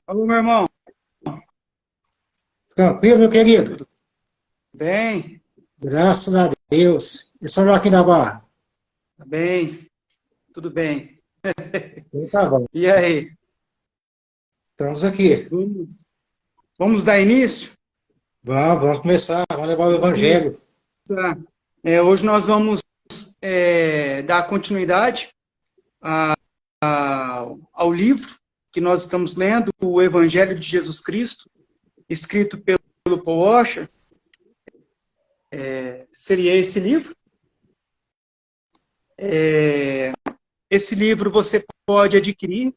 Alô, meu irmão. Tranquilo, meu querido? Bem? Graças a Deus. E São Joaquim da Barra? Tá bem? Tudo bem. Então tá bom. E aí? Estamos aqui. Vamos dar início? Vamos começar. Vamos levar o Isso. Evangelho. Hoje nós vamos dar continuidade ao livro que nós estamos lendo, o Evangelho de Jesus Cristo, escrito pelo Paul Washer. Seria esse livro. Esse livro você pode adquirir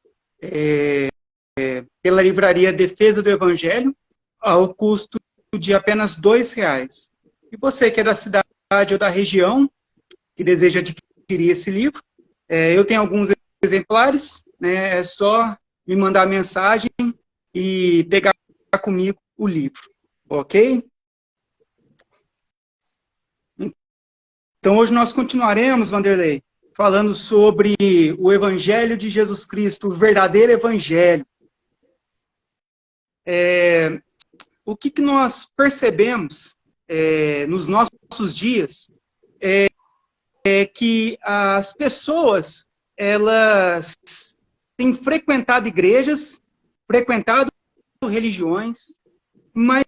pela livraria Defesa do Evangelho, ao custo de apenas R$ 2. E você que é da cidade ou da região, que deseja adquirir esse livro, eu tenho alguns exemplares, né, é só me mandar mensagem e pegar comigo o livro, ok? Então hoje nós continuaremos, Vanderlei, falando sobre o Evangelho de Jesus Cristo, o verdadeiro Evangelho. O que nós percebemos nos nossos dias é que as pessoas, elas têm frequentado igrejas, frequentado religiões, mas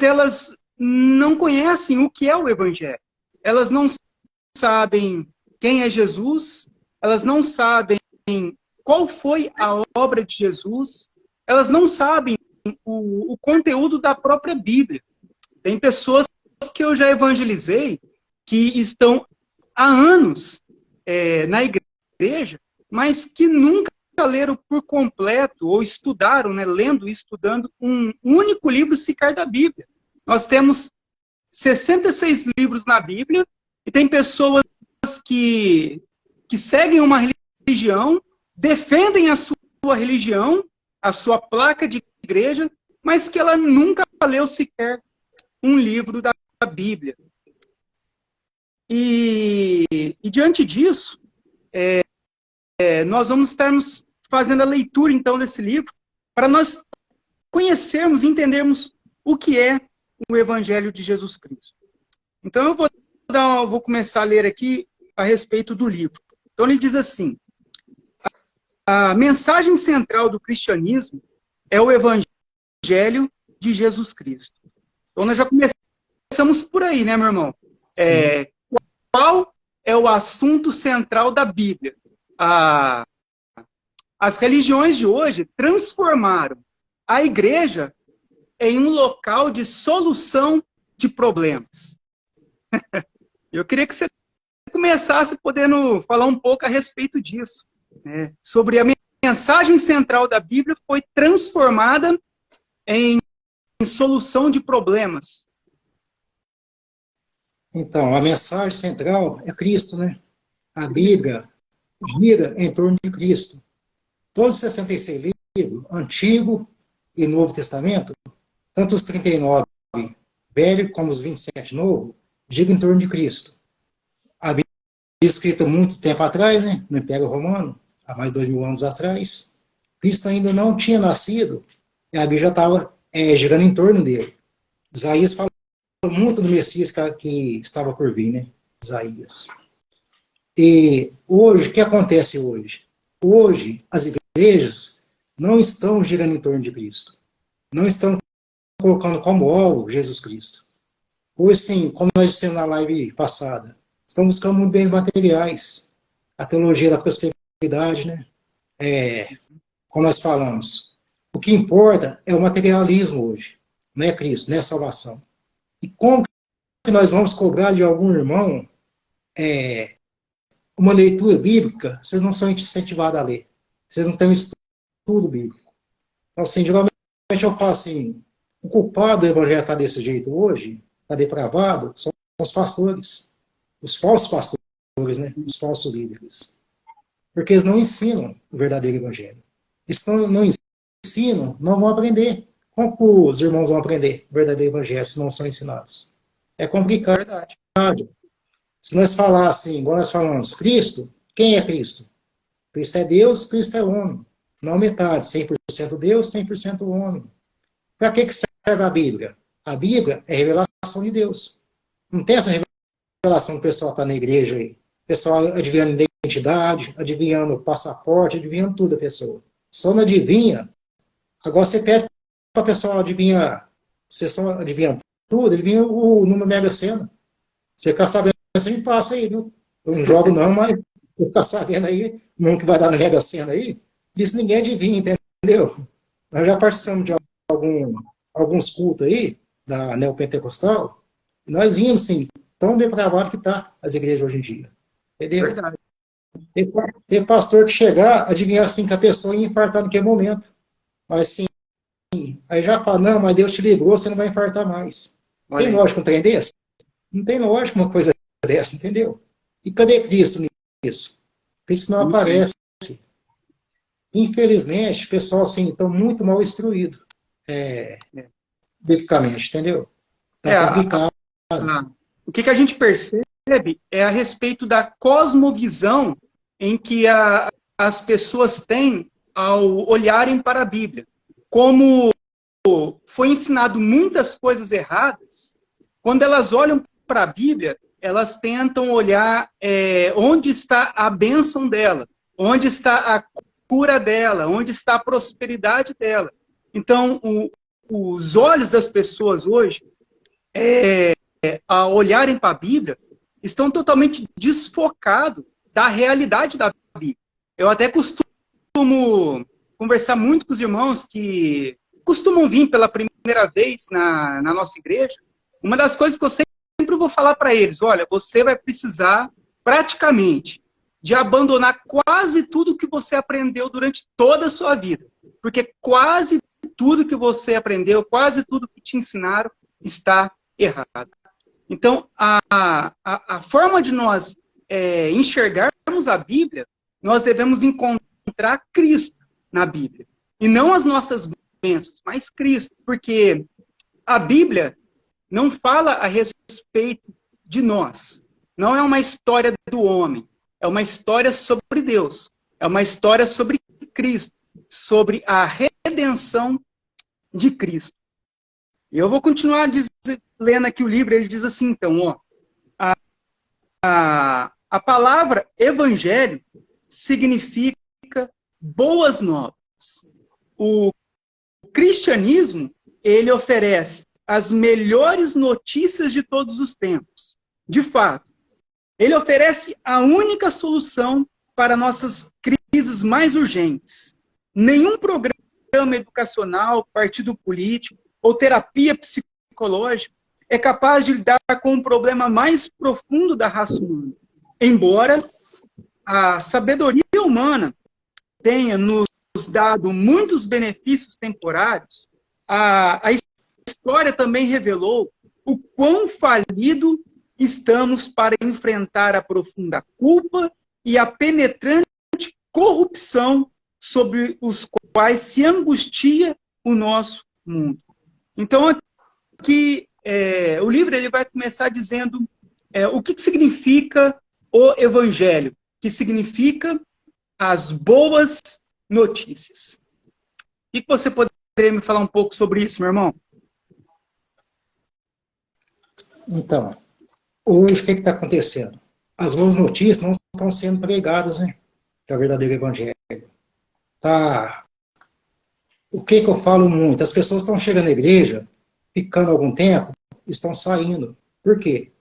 elas não conhecem o que é o Evangelho. Elas não sabem quem é Jesus, elas não sabem qual foi a obra de Jesus, elas não sabem o conteúdo da própria Bíblia. Tem pessoas que eu já evangelizei que estão há anos na igreja, mas que nunca leram por completo ou estudaram, né, lendo e estudando um único livro sequer da Bíblia. Nós temos 66 livros na Bíblia e tem pessoas que seguem uma religião, defendem a sua religião, a sua placa de igreja, mas que ela nunca leu sequer um livro da Bíblia. E diante disso, nós vamos estarmos fazendo a leitura, então, desse livro, para nós conhecermos e entendermos o que é o Evangelho de Jesus Cristo. Então, eu vou começar a ler aqui a respeito do livro. Então, ele diz assim: a mensagem central do cristianismo é o Evangelho de Jesus Cristo. Então, nós já começamos por aí, né, meu irmão? Qual é o assunto central da Bíblia? As religiões de hoje transformaram a igreja em um local de solução de problemas. Eu queria que você começasse podendo falar um pouco a respeito disso, né? Sobre a mensagem central da Bíblia foi transformada em solução de problemas. Então, a mensagem central é Cristo, né? A Bíblia gira em torno de Cristo. Todos os 66 livros, Antigo e Novo Testamento, tanto os 39 Velho como os 27 Novo, giram em torno de Cristo. A Bíblia foi escrita muito tempo atrás, né? No Império Romano, há mais de 2000 anos atrás. Cristo ainda não tinha nascido e a Bíblia já estava girando em torno dele. Isaías fala muito do Messias que estava por vir, né? Isaías. E hoje, o que acontece hoje? Hoje, as igrejas não estão girando em torno de Cristo. Não estão colocando como alvo Jesus Cristo. Hoje, sim, como nós dissemos na live passada, estão buscando muito bem materiais. A teologia da prosperidade, né? Como nós falamos, o que importa é o materialismo hoje. Não é Cristo, não é salvação. E como que nós vamos cobrar de algum irmão uma leitura bíblica, vocês não são incentivados a ler. Vocês não têm um estudo bíblico. Então, assim, geralmente eu falo assim, o culpado do evangelho está desse jeito hoje, está depravado, são os pastores. Os falsos pastores, né? Os falsos líderes. Porque eles não ensinam o verdadeiro evangelho. Eles não ensinam, não vão aprender. Como que os irmãos vão aprender o verdadeiro evangelho se não são ensinados? É complicado. Verdade. Se nós falar assim, igual nós falamos, Cristo, quem é Cristo? Cristo é Deus, Cristo é homem. Não metade, 100% Deus, 100% homem. Para que serve a Bíblia? A Bíblia é revelação de Deus. Não tem essa revelação que o pessoal está na igreja aí. O pessoal adivinhando identidade, adivinhando passaporte, adivinhando tudo a pessoa. Só não adivinha. Agora você pede para a pessoa adivinhar, você só adivinha tudo, adivinha o número Mega Sena. Você ficar sabendo, você me passa aí, viu? Eu não jogo não, mas você ficar sabendo aí, o número que vai dar na Mega Sena aí, isso ninguém adivinha, entendeu? Nós já participamos de alguns cultos aí, da neopentecostal, e nós vimos, sim, tão depravado que está as igrejas hoje em dia. Entendeu? Verdade. Tem pastor que chegar, adivinhar assim que a pessoa ia infartar naquele momento. Mas sim, aí já fala, não, mas Deus te livrou, você não vai infartar mais. Olha Tem aí. lógica um trem desse? Não tem lógica uma coisa dessa, entendeu? E cadê Cristo nisso? Cristo não aparece. Infelizmente, o pessoal, assim, estão muito mal instruído, biblicamente, entendeu? Está complicado. O que a gente percebe é a respeito da cosmovisão em que as pessoas têm ao olharem para a Bíblia. Como foi ensinado muitas coisas erradas, quando elas olham para a Bíblia, elas tentam olhar onde está a bênção dela, onde está a cura dela, onde está a prosperidade dela. Então, os olhos das pessoas hoje, ao olharem para a Bíblia, estão totalmente desfocados da realidade da Bíblia. Eu até costumo conversar muito com os irmãos que costumam vir pela primeira vez na nossa igreja. Uma das coisas que eu sempre vou falar para eles, olha, você vai precisar praticamente de abandonar quase tudo que você aprendeu durante toda a sua vida. Porque quase tudo que você aprendeu, quase tudo que te ensinaram está errado. Então, a forma de nós enxergarmos a Bíblia, nós devemos encontrar Cristo na Bíblia. E não as nossas bênçãos, mas Cristo. Porque a Bíblia não fala a respeito de nós. Não é uma história do homem. É uma história sobre Deus. É uma história sobre Cristo. Sobre a redenção de Cristo. E eu vou continuar lendo aqui o livro. Ele diz assim, então, ó. A palavra evangelho significa boas novas. O cristianismo, ele oferece as melhores notícias de todos os tempos. De fato, ele oferece a única solução para nossas crises mais urgentes. Nenhum programa educacional, partido político ou terapia psicológica é capaz de lidar com o problema mais profundo da raça humana. Embora a sabedoria humana tenha nos dado muitos benefícios temporários, a história também revelou o quão falido estamos para enfrentar a profunda culpa e a penetrante corrupção sobre os quais se angustia o nosso mundo. Então, aqui, o livro ele vai começar dizendo o que significa o Evangelho, que significa as boas notícias. O que você poderia me falar um pouco sobre isso, meu irmão? Então, hoje o que está acontecendo? As boas notícias não estão sendo pregadas, né? Que é o verdadeiro evangelho. Tá. O que eu falo muito? As pessoas estão chegando na igreja, ficando algum tempo, estão saindo. Por quê?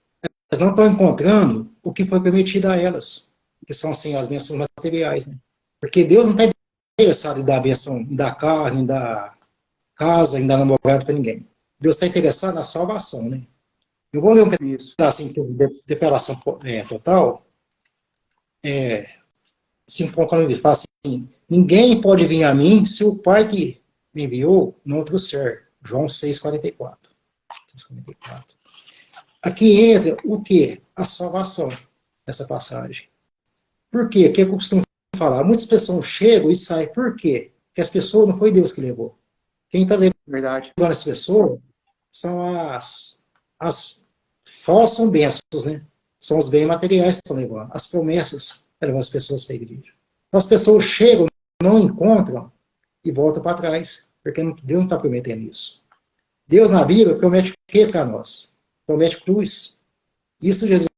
Elas não estão encontrando o que foi permitido a elas, que são, assim, as bênçãos materiais, né? Porque Deus não está interessado em dar bênção, em dar carro, em dar casa, em dar namorado para ninguém. Deus está interessado na salvação, né? Eu vou ler um pedacinho de declaração total. 5.9 ele fala assim: ninguém pode vir a mim se o Pai que me enviou não trouxer. João 6,44. Aqui entra o que? A salvação, nessa passagem. Por quê? O que eu costumo falar? Muitas pessoas chegam e saem. Por quê? Porque as pessoas não foi Deus que levou. Quem está levando as pessoas são as falsas bênçãos, né? São os bens materiais que estão levando. As promessas levam as pessoas para a igreja. Então, as pessoas chegam, não encontram e volta para trás, porque Deus não está prometendo isso. Deus na Bíblia promete o que para nós? Promete cruz. Isso Jesus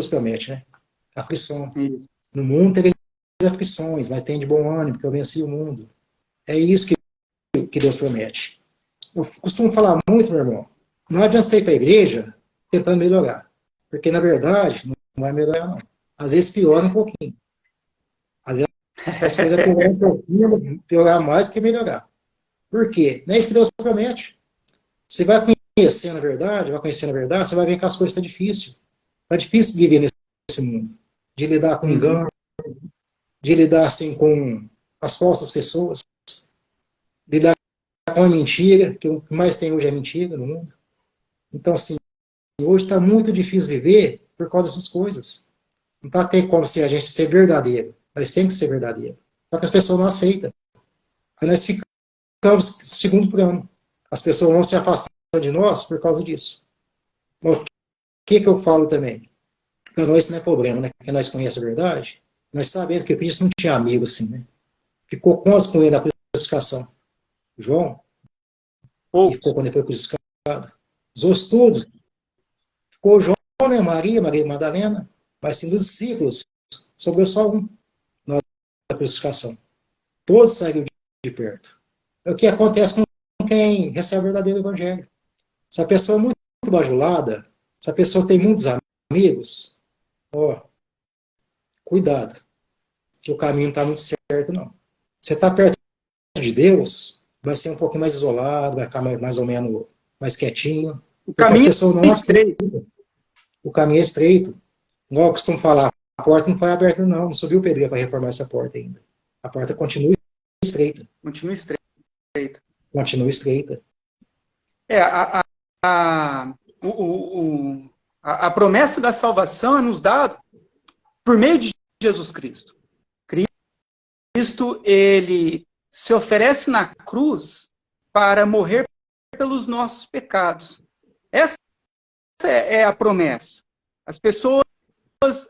promete, né? Aflição. Isso. No mundo tereis aflições, mas tem de bom ânimo, porque eu venci o mundo. É isso que Deus promete. Eu costumo falar muito, meu irmão, não adianta você ir para a igreja tentando melhorar, porque na verdade não vai melhorar não. Às vezes piora um pouquinho. Às vezes as coisas piorar um pouquinho, piorar mais que melhorar. Por quê? Não é isso que Deus promete. Você vai conhecendo a verdade, você vai ver que as coisas estão difíceis. Está difícil viver nesse mundo. De lidar com engano, de lidar assim, com as falsas pessoas, lidar com a mentira, que o que mais tem hoje é mentira no mundo. Então, assim, hoje está muito difícil viver por causa dessas coisas. Não está tendo como se a gente ser verdadeiro. Nós temos que ser verdadeiro. Só que as pessoas não aceitam. Aí nós ficamos segundo plano. As pessoas vão se afastando de nós por causa disso. Mas o que eu falo também? Para nós isso não é problema, né? Porque nós conhecemos a verdade. Nós sabemos que Cristo não tinha amigo assim, né? Ficou com ele na crucificação. João, e ficou com ele depois crucificado. Os outros todos. Ficou João, né? Maria Madalena. Mas sim, dos discípulos, sobrou só um na hora da crucificação. Todos saíram de perto. É o que acontece com quem recebe o verdadeiro evangelho. Se a pessoa é muito bajulada, se a pessoa tem muitos amigos, ó, cuidado, que o caminho não está muito certo, não. Você está perto de Deus, vai ser um pouquinho mais isolado, vai ficar mais ou menos mais quietinho. O caminho é estreito. O caminho é estreito. Igual eu costumo falar, a porta não foi aberta, não subiu o pedreiro para reformar essa porta ainda. A porta continua estreita. Continua estreita. Continua estreita. A promessa da salvação é nos dada por meio de Jesus Cristo. Cristo, ele se oferece na cruz para morrer pelos nossos pecados. Essa é a promessa. As pessoas,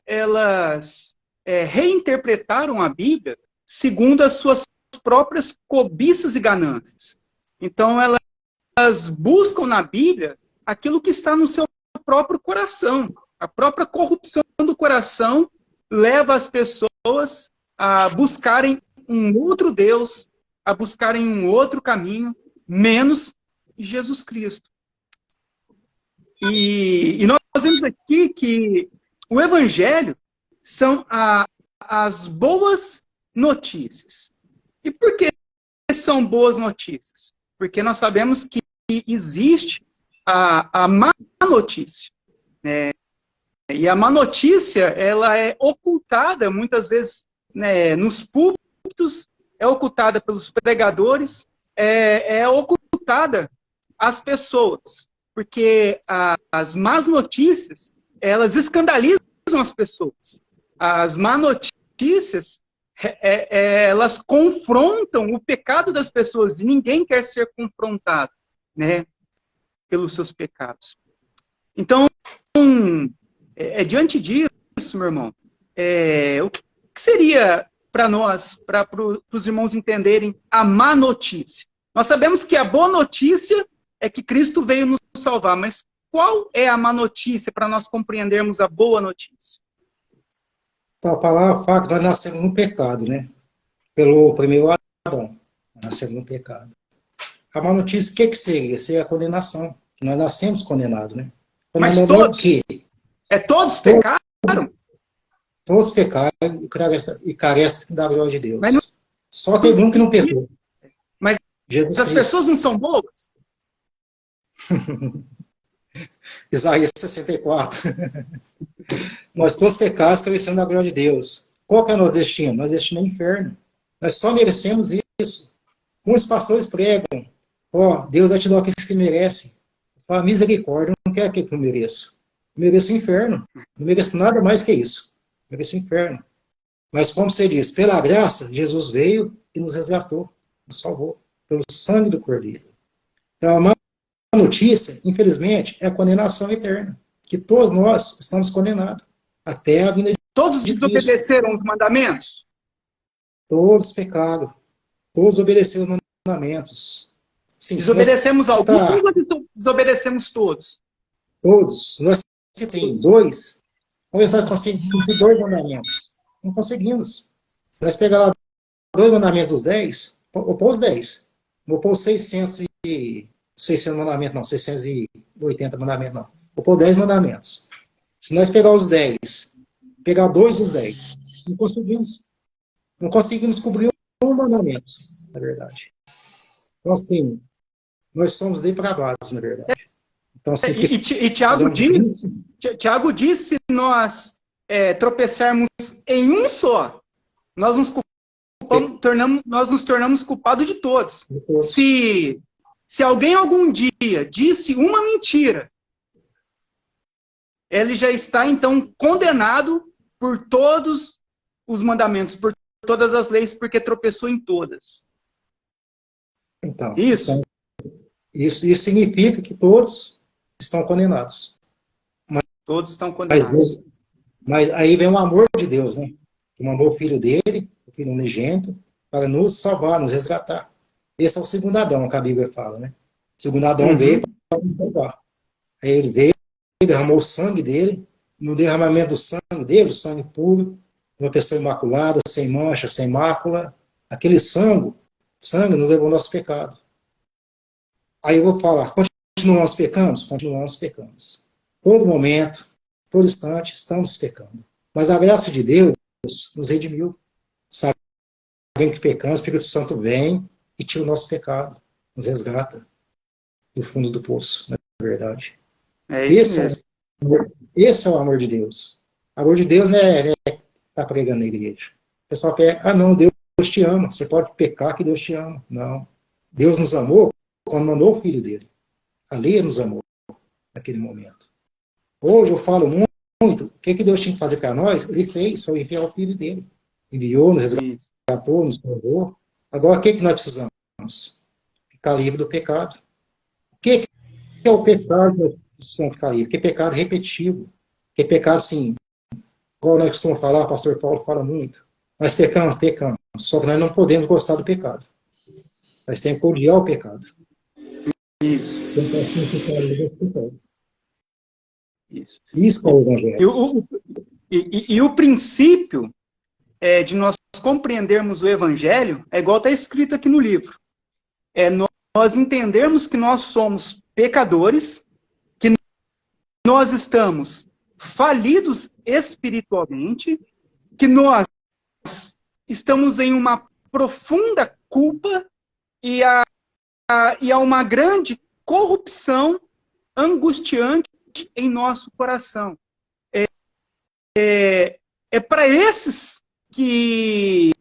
elas reinterpretaram a Bíblia segundo as suas próprias cobiças e ganâncias. Então, elas buscam na Bíblia aquilo que está no seu próprio coração. A própria corrupção do coração leva as pessoas a buscarem um outro Deus, a buscarem um outro caminho, menos Jesus Cristo. E nós vemos aqui que o Evangelho são as boas notícias. E por que são boas notícias? Porque nós sabemos que existe a má notícia. Né? E a má notícia, ela é ocultada, muitas vezes, né, nos púlpitos, é ocultada pelos pregadores, é ocultada às pessoas. Porque as más notícias, elas escandalizam as pessoas. As más notícias, elas confrontam o pecado das pessoas, e ninguém quer ser confrontado, né, pelos seus pecados. Então, diante disso, meu irmão, o que seria para nós, para os irmãos entenderem a má notícia? Nós sabemos que a boa notícia é que Cristo veio nos salvar, mas qual é a má notícia para nós compreendermos a boa notícia? Então, a palavra fala que nós nascemos no pecado, né? Pelo primeiro Adão, nascemos no pecado. A má notícia, o que seria? Seria a condenação. Nós nascemos condenados, né? Mas todos? O quê? Todos pecaram? Todos pecaram e carecem da glória de Deus. Não... Só teve um que não pecou. Mas as pessoas não são boas? Isaías 64. Nós todos pecados carecemos da glória de Deus. Qual que é o nosso destino? Nosso destino é o inferno. Nós só merecemos isso. Muitos pastores pregam, Deus vai te dar o que você merece. Fala, misericórdia, eu não quero aquilo que eu mereço. Eu mereço o inferno. Não mereço nada mais que isso. Eu mereço o inferno. Mas como você diz, pela graça, Jesus veio e nos resgatou, nos salvou, pelo sangue do Cordeiro. Então, a má notícia, infelizmente, é a condenação eterna. Que todos nós estamos condenados. Até a vinda de Todos desobedeceram os mandamentos? Todos pecaram. Todos obedeceram os mandamentos. Sim, Desobedecemos alguns ou desobedecemos todos? Todos. Nós temos dois. Talvez nós conseguimos cumprir 2 mandamentos. Não conseguimos. Nós pegamos lá 2 mandamentos dos 10, vou pôr os 10. Vou pôr os 600 mandamentos, não. 680 mandamentos, não. Vou pôr 10 mandamentos. Se nós pegar os 10, pegar 2 dos 10, não conseguimos. Não conseguimos cumprir um mandamento, na verdade. Então, assim, nós somos depravados, na verdade. Então, assim, e Tiago diz, se nós tropeçarmos em um só, nós nos tornamos culpados de todos. Se alguém algum dia disse uma mentira, ele já está, então, condenado por todos os mandamentos, por todas as leis, porque tropeçou em todas. Então, isso significa que todos estão condenados. Todos estão condenados. Mas aí vem o amor de Deus, né? Que mandou o Filho dele, o Filho unigênito, para nos salvar, nos resgatar. Esse é o segundo Adão, que a Bíblia fala, né? O segundo Adão veio para nos salvar. Aí ele veio, derramou o sangue dele, no derramamento do sangue dele, o sangue puro, uma pessoa imaculada, sem mancha, sem mácula. Aquele sangue nos levou ao nosso pecado. Aí eu vou falar, continuamos pecando? Continuamos pecando. Todo momento, todo instante, estamos pecando. Mas a graça de Deus nos redimiu. Sabemos que pecamos, o Espírito Santo vem e tira o nosso pecado, nos resgata do fundo do poço, na verdade. Isso mesmo. Esse é o amor de Deus. O amor de Deus não é estar pregando na igreja. O pessoal quer, não, Deus te ama, você pode pecar que Deus te ama. Não. Deus nos amou quando mandou o Filho dele. Ali ele nos amou, naquele momento. Hoje eu falo muito, o que Deus tinha que fazer para nós? Ele fez, foi enviar o Filho dele. Enviou, nos resgatou, nos salvou. Agora, o que nós precisamos? Ficar livre do pecado. O que é o pecado que nós precisamos ficar livre? Que é pecado repetitivo. Que é pecado, assim, igual nós costumamos falar, o pastor Paulo fala muito. Nós pecamos. Só que nós não podemos gostar do pecado. Nós temos que odiar o pecado. Isso. Isso é o Evangelho. E o princípio de nós compreendermos o Evangelho é igual está escrito aqui no livro. Nós entendermos que nós somos pecadores, que nós estamos falidos espiritualmente, que nós estamos em uma profunda culpa e há uma grande corrupção angustiante em nosso coração. É para esses que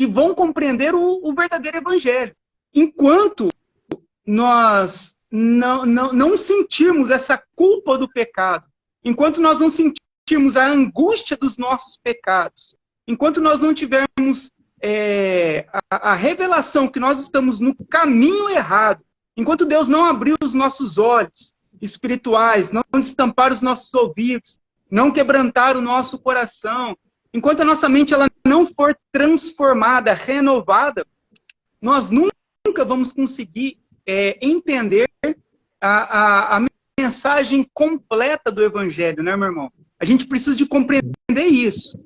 vão compreender o verdadeiro Evangelho. Enquanto nós não sentirmos essa culpa do pecado, enquanto nós não sentirmos a angústia dos nossos pecados, enquanto nós não tivermos a revelação que nós estamos no caminho errado, enquanto Deus não abrir os nossos olhos espirituais, não destampar os nossos ouvidos, não quebrantar o nosso coração, enquanto a nossa mente ela não for transformada, renovada, nós nunca vamos conseguir entender a mensagem completa do Evangelho, né, meu irmão? A gente precisa de compreender isso.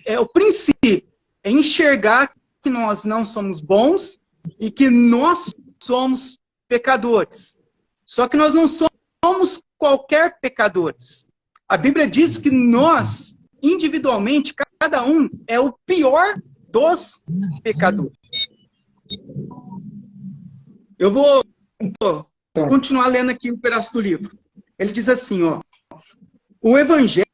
É o princípio, é enxergar que nós não somos bons e que nós somos pecadores. Só que nós não somos qualquer pecadores. A Bíblia diz que nós, individualmente, cada um é o pior dos pecadores. Eu vou continuar lendo aqui um pedaço do livro. Ele diz assim, o Evangelho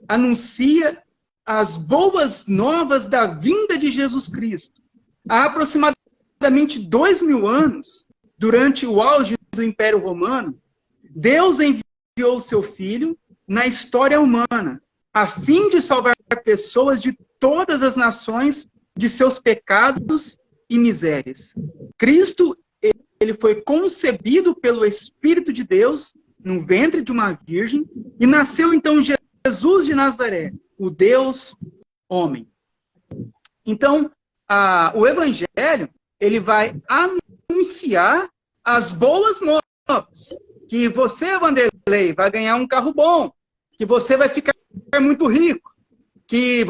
anuncia as boas novas da vinda de Jesus Cristo. Há aproximadamente 2000 anos, durante o auge do Império Romano, Deus enviou o seu Filho na história humana, a fim de salvar pessoas de todas as nações de seus pecados e misérias. Cristo, ele foi concebido pelo Espírito de Deus no ventre de uma virgem e nasceu então Jesus de Nazaré, o Deus homem. Então, o evangelho, ele vai anunciar as boas novas. Que você, Vanderlei, vai ganhar um carro bom. Que você vai ficar muito rico. Que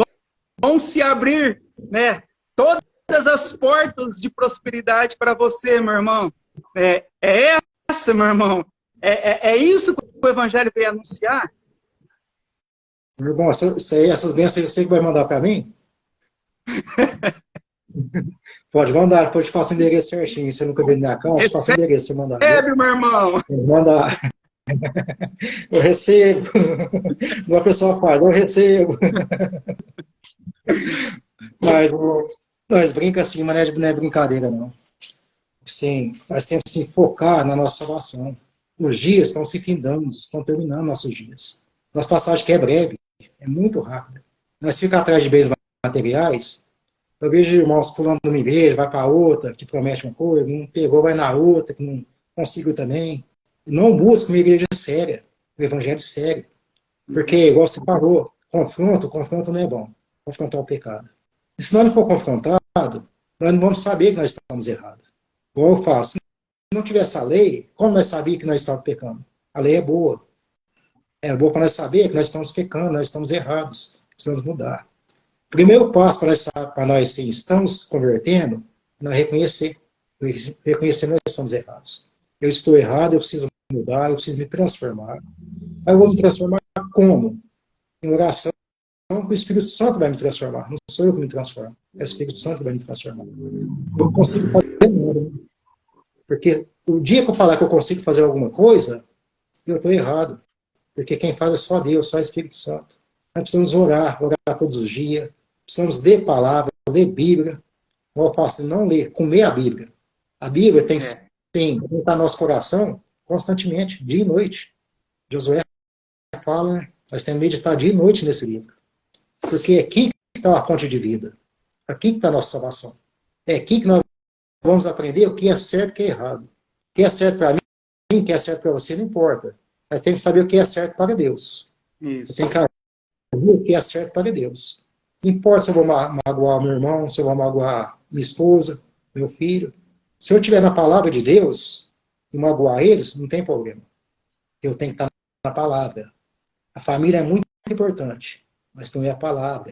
vão se abrir, né, todas as portas de prosperidade para você, meu irmão. É essa, meu irmão. É isso que o evangelho veio anunciar. Meu irmão, essas bênçãos você que vai mandar para mim? Pode mandar, depois te passo o endereço certinho. Você nunca veio na minha casa, te passo o endereço você mandar. Recebe, meu irmão. Pode mandar. Eu recebo. Uma pessoa fala, eu recebo. Mas nós brinca assim, mas não é brincadeira, não. Sim, nós temos que se focar na nossa salvação. Os dias estão se findando, estão terminando nossos dias. Nossa passagem que é breve, é muito rápida. Nós ficamos atrás de bens materiais. Eu vejo irmãos pulando de uma igreja, vai para outra, que promete uma coisa, não pegou, vai na outra, que não conseguiu também. E não busca uma igreja séria, um evangelho sério. Porque, igual você falou, confronto não é bom. Confrontar o pecado. E se nós não for confrontado, nós não vamos saber que nós estamos errados. Igual eu falo, se não tivesse a lei, como nós sabíamos que nós estávamos pecando? A lei é boa. É boa para nós saber que nós estamos pecando, nós estamos errados. Precisamos mudar. O primeiro passo para nós sim, estamos convertendo, é nós reconhecer que nós estamos errados. Eu estou errado, eu preciso mudar, eu preciso me transformar. Aí eu vou me transformar como? Em oração, o Espírito Santo vai me transformar. Não sou eu que me transformo, é o Espírito Santo que vai me transformar. Eu não consigo fazer nada. Porque o dia que eu falar que eu consigo fazer alguma coisa, eu estou errado. Porque quem faz é só Deus, só o Espírito Santo. Nós precisamos orar todos os dias. Precisamos ler palavra, ler Bíblia. Como eu faço, não ler, comer a Bíblia. A Bíblia tem sim, estar no nosso coração constantemente, dia e noite. Josué fala, né? Nós temos que meditar dia e noite nesse livro. Porque é aqui que está a fonte de vida. Aqui que está a nossa salvação. É aqui que nós vamos aprender o que é certo e o que é errado. O que é certo para mim, o que é certo para você, não importa. Mas tem que saber o que é certo para Deus. Isso. Tem que saber o que é certo para Deus. Não importa se eu vou magoar meu irmão, se eu vou magoar minha esposa, meu filho. Se eu estiver na palavra de Deus e magoar eles, não tem problema. Eu tenho que estar na palavra. A família é muito importante, mas primeiro a palavra.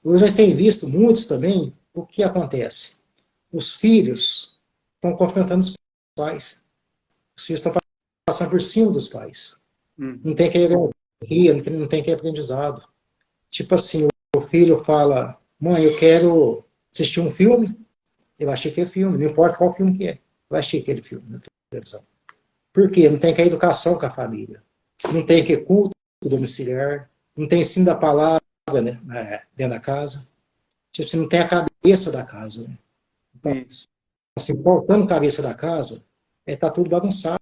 Hoje nós temos visto muitos também o que acontece. Os filhos estão confrontando os pais. Os filhos estão passando por cima dos pais. Não tem que não tem que aprendizado. Tipo assim, o filho fala, mãe, eu quero assistir um filme, eu achei que é filme, não importa qual filme que é, eu achei aquele filme na televisão. Por quê? Não tem que a educação com a família, não tem que culto domiciliar, não tem ensino da palavra, né, dentro da casa, tipo assim, não tem a cabeça da casa. Né? Então, assim, faltando cabeça da casa, tá tudo bagunçado,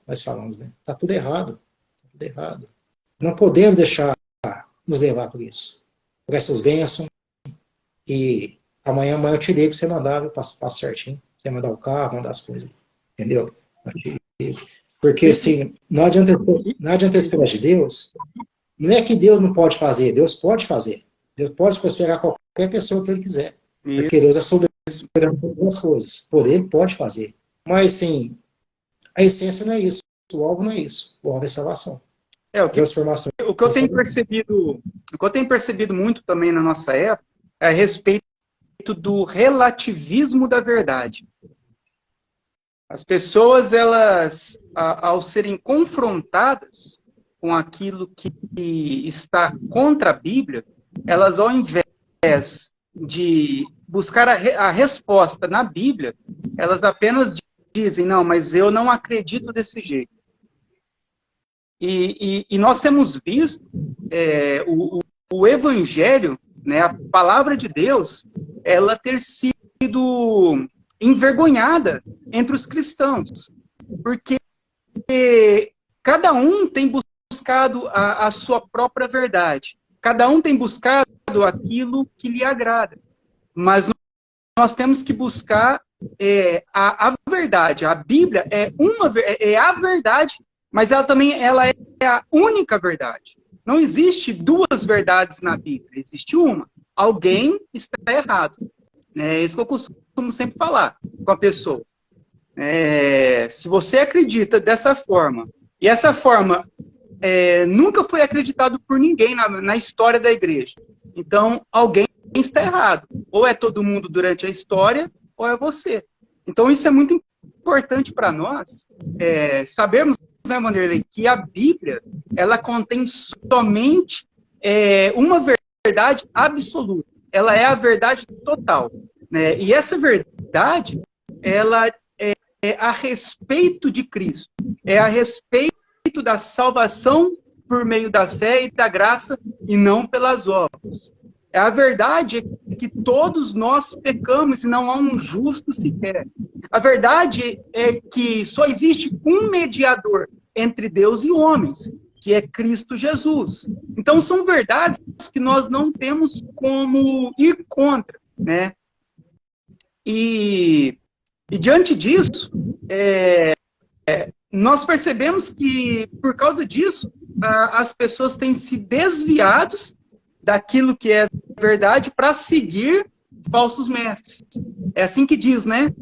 nós falamos, né? Tá tudo errado, tá tudo errado. Não podemos deixar nos levar por isso. Por essas bênçãos. E amanhã eu te ligo pra você mandar, eu passo certinho. Você mandar o carro, mandar as coisas. Entendeu? Porque assim, não adianta esperar de Deus. Não é que Deus não pode fazer, Deus pode fazer. Deus pode prosperar qualquer pessoa que Ele quiser. Porque Deus é soberano por todas as coisas. Por Ele pode fazer. Mas sim, a essência não é isso. O alvo não é isso. O alvo é salvação. Transformação. O que eu tenho percebido muito também na nossa época é a respeito do relativismo da verdade. As pessoas, elas, ao serem confrontadas com aquilo que está contra a Bíblia, elas, ao invés de buscar a resposta na Bíblia, elas apenas dizem, não, mas eu não acredito desse jeito. E nós temos visto o Evangelho, né, a palavra de Deus, ela ter sido envergonhada entre os cristãos. Porque cada um tem buscado a sua própria verdade. Cada um tem buscado aquilo que lhe agrada. Mas nós temos que buscar a verdade. A Bíblia é a verdade, mas ela também é a única verdade. Não existe duas verdades na Bíblia, existe uma. Alguém está errado. É isso que eu costumo sempre falar com a pessoa. Se você acredita dessa forma, e essa forma nunca foi acreditado por ninguém na história da igreja, então alguém está errado. Ou é todo mundo durante a história, ou é você. Então isso é muito importante para nós, sabermos, né, Wanderlei, que a Bíblia, ela contém somente uma verdade absoluta. Ela é a verdade total, né? E essa verdade, ela é a respeito de Cristo, é a respeito da salvação por meio da fé e da graça, e não pelas obras. A verdade é que todos nós pecamos e não há um justo sequer. A verdade é que só existe um mediador entre Deus e homens, que é Cristo Jesus. Então são verdades que nós não temos como ir contra, né? E diante disso, nós percebemos que, por causa disso, as pessoas têm se desviado daquilo que é verdade para seguir falsos mestres. É assim que diz, né?